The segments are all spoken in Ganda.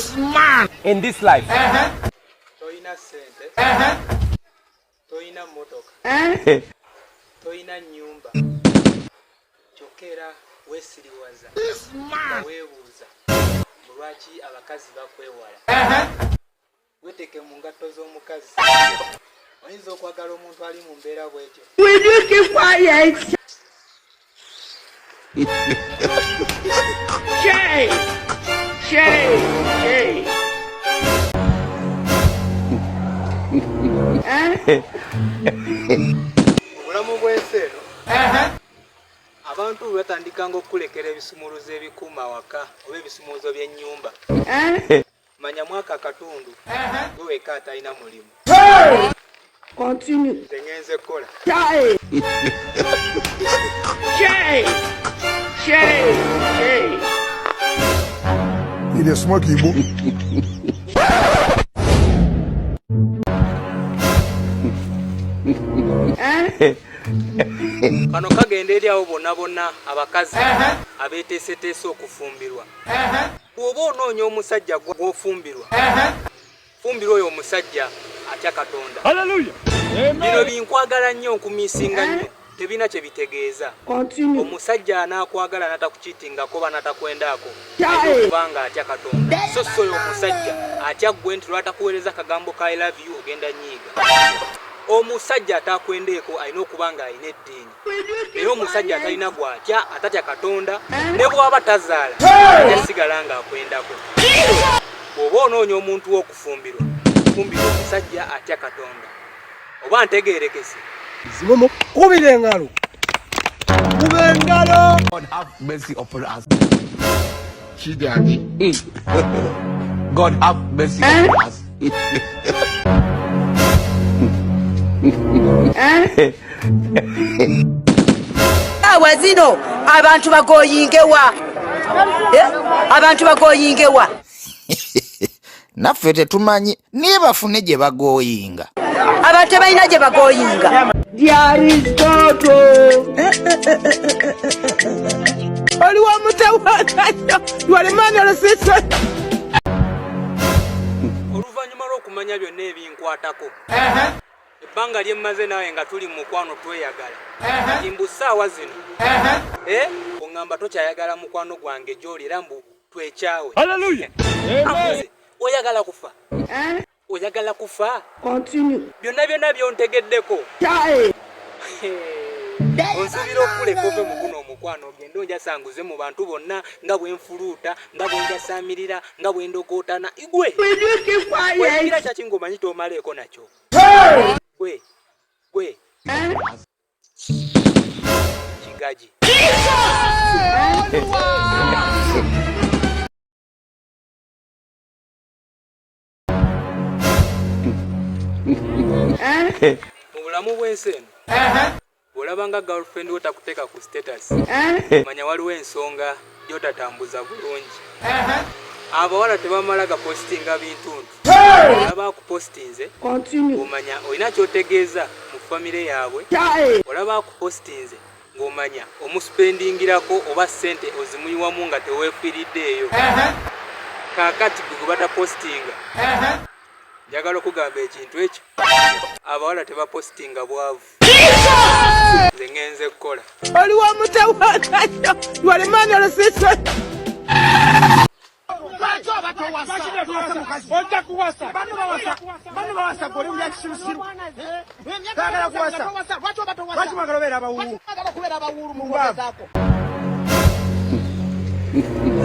This man in this life. Toina sente. Toina motoka. Toina nyumba. Chokera wesiriwaza. This man. Webuuza. Lwaki abakazi bakwewala. Weteke mu ngatto z'omukazi. Oyinza okwagala omuntu ali mu mbeera bw'etyo. Will you keep quiet? Shay! Obulamu bw'ensi eno. Abantu batandikanga okulekera ebisumuluzo ebikuuma waka oba ebisumuluzo by'ennyumba. Manya mwaka katundu gwe weka atalina mulimu. Continue. Tengenze kola. Shay! He dey smoke Igbo. Kano kagenda eri awo bonna abakazi abeeteeseteese okufumbirwa. Bw'oba onoonya omusajja gw'ofumbirwa, fumbirwa oyo omusajja atya Katonda. Hallelujah. Bino binkwagala nnyo nkumiisinga nnyo tebina kye bitegeeza. Omusajja anaakwagala n'atakukiitingako ba n'atakwendaako kubanga atya Katonda. So oyo omusajja atya ggwe nti lw'atakuweereza akagambo ka I love you ogenda nyiiga. Omusajja atakwendeeko alina okuba nga alina eddiini. Naye omusajja atalina gw'atya atatya Katonda ne bw'aba tazaala yasigala ng'akwendako. Bw'oba onoonya omuntu w'okufumbirwa, fumbirwa omusajja atya Katonda. Oba ntegeerekese. Zimomo kubira engalo. Kuba engalo. God have mercy upon us. God have mercy upon us. Awa zino abantu bagoyingewa. Abantu bagoyingewa. Naffe tetumanyi niye bafune gye bagoyinga. Abantu balina gye bagoyinga. Oliwo mutawakanyo. Walemani olusisa. Oluvannyuma lw'okumanya byonna ebinkwatako. Ebbanga lye mmaze nawe nga tuli mu mukwano tweyagala. Mbu ssaawa zino. Oŋŋamba tokyayagala mukwano gwange gy'oli era mbu twekyawe. Hallelujah. Amen. Oyagala kufa. Oyagala kufa. Continue. Byonna byontegeddeko. Onsuubira okuleka ove mu guno omukwano ogende onjasanguze mu bantu bonna nga bwe nfuluuta, nga bwe njasaamirira, nga bwe ndogootana. Igwe weyigira kyaki ng'omanyi tomaleeko nakyo. Gwe kigaji. Mu bulamu bw'ensi eno bw'olabanga girlfriend we takuteeka ku status manya waliwo ensonga gy'otatambuza bulungi. Abawala tebamala gapostinga bintuntu. Olaba akupostinze ng'omanya olina ky'otegeeza mu famire yaabwe. Olaba akupostinze ng'omanya omuspendingirako oba ssente ozimuyiwamu nga teweefiiriddeeyo. Kaakati gwe batapostinga. Njagala okugamba ekintu ekyo abawala tebapostinga bwavu. Nze ngenze kukola. Oliwo mutawakanyo. Walemani olusisa.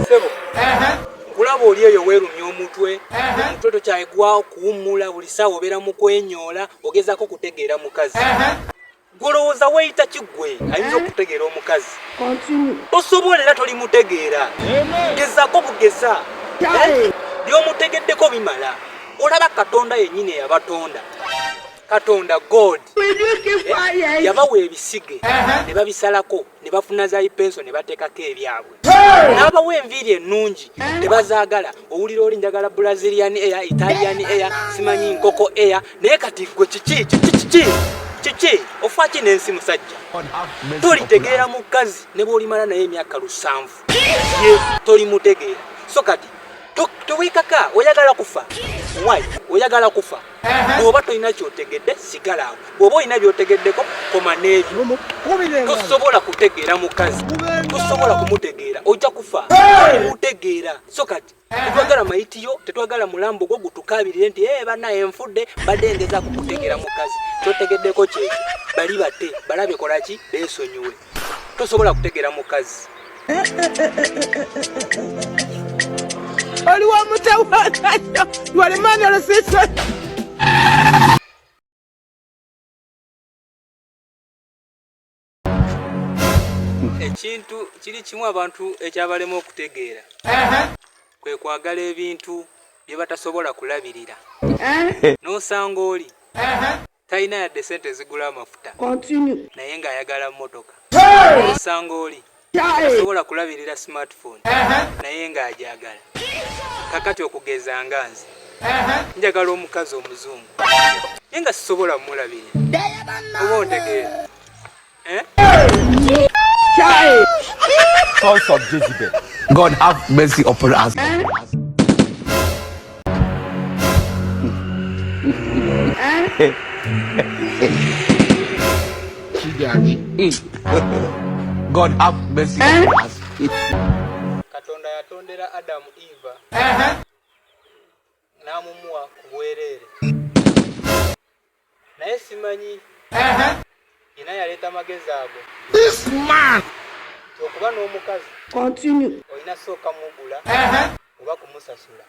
Sebo. Kulaba oli eyo weerumya omutwe. Omutwe tokyayigwawo kuwummula buli ssaawa obeera mu kwenyoola ogezaako kutegeera mukazi. Golowooza weeyita kiggwe ayinza okutegeera omukazi. Tosobola era tolimutegeera. Gezaako bugeza. By'omutegeddeko bimala. Olaba Katonda yennyini eyabatonda. Katonda God. Yabawa ebisige ne babisalako ne bafuna zaayipenso ne bateekako ebyabwe. N'abawa enviiri ennungi tebazaagala. Owulira oli njagala Brazilian air, Italian air, simanyi nkoko air. Naye kati gwe kiki ofa ki n'ensi musajja. Tolitegeera mukazi ne bw'olimala naye emyaka 7 ye tolimutegeera. So kati Towekaka oyagala kufa. Why? Oyagala kufa. Bwoba toyina kyotegedde sigala awo. Bwoba oyina byotegeddeko koma n'ebyo. Tosobola kutegeera mukazi. Tosobola kumutegeera. Ojja kufa. Mutegeera. So kati tetwagala mayitiyo, tetwagala mulambo gwo gutukabirire nti banaye enfudde badde ngeza kukutegeera mukazi. Kyotegeddeko kyekyo. Bali bate balabe kolaki beesonyiwe. Tosobola kutegeera mukazi. Oliwo mutawaana walemani olosisa. Ekintu kiri kimu abantu ekyabalema okutegeera. Kwe kwagala ebintu bye batasobola kulabirira. N'osanga oli talina yadde sente zigula amafuta naye ng'ayagala mmotoka. N'osanga oli tasobola kulabirira smartphone naye ng'agyagala. Kakati okugeza nga nze njagala omukazi omuzungu naye nga sisobola mulabirira. Oba ontegeera? Sons of Jezebel. God have mercy upon us. God have mercy upon us. Katonda yatondera Adamu Eva n'amumuwa ku bwereere. Naye simanyi yina yaleeta magezi ago. This man. Okuba n'omukazi Continue. olina sooka mugula oba kumusasula.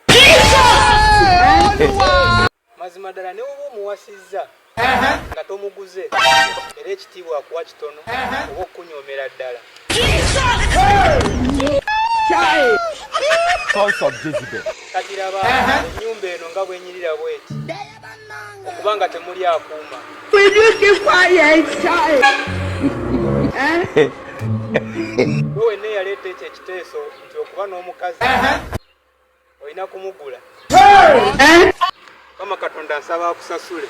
Mazima ddala ne woba omuwasizza nga tomuguze era ekitiibwa akuwa kitono oba okunyoomera ddala. Sons of Jezebel. Kati raba ennyumba eno nga bwenyirira bweti okuba nga temuli akuuma. Will you keep quiet, child? Gwe wenna eyaleeta ekyo ekiteeso nti okuba n'omukazi olina kumugula. Mama Katonda nsaba akusasule.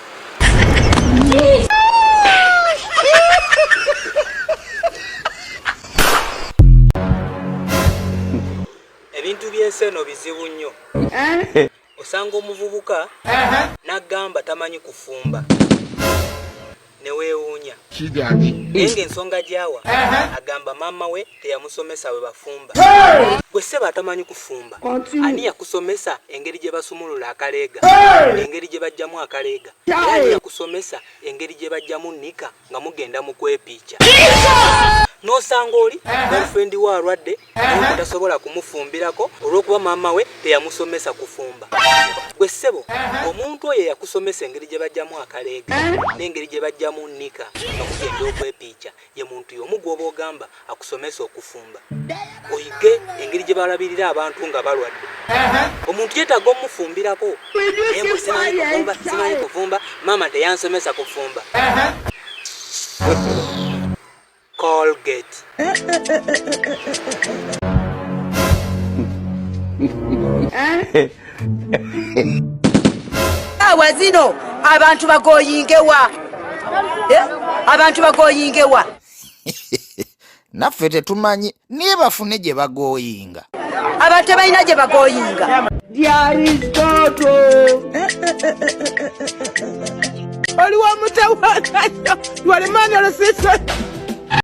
Ebintu by'ensi eno bizibu nnyo. Osanga omuvubuka n'agamba tamanyi kufumba ne weewuunya. Naye ng'ensonga gy'awa agamba maama we teyamusomesa we bafumba. Gwe sseba atamanyi kufumba ani yakusomesa engeri gye basumulula akaleega, engeri gye bajjamu akaleega, era ani yakusomesa engeri gye bajjamu nnika nga mugenda mu kwepiica. N'osanga oli girlfriend we alwadde naye tasobola kumufumbirako olw'okuba maama we teyamusomesa kufumba. Gwe ssebo omuntu oyo yakusomesa engeri gye bajjamu akaleega n'engeri gye bajjamu nnika nga mugenda okwepiica ye muntu y'omu gw'oba ogamba akusomesa okufumba. Oyige engeri gye balabirira abantu nga balwadde. Omuntu yeetaaga omufumbirako naye bwe simanyi kufumba maama teyansomesa kufumba. Colgate. Awa zino abantu bagoyingewa. Abantu bagoyingewa. Naffe tetumanyi niye bafune gye bagoyinga. Abantu balina gye bagoyinga. Oliwo mutawaana walemani olosisa.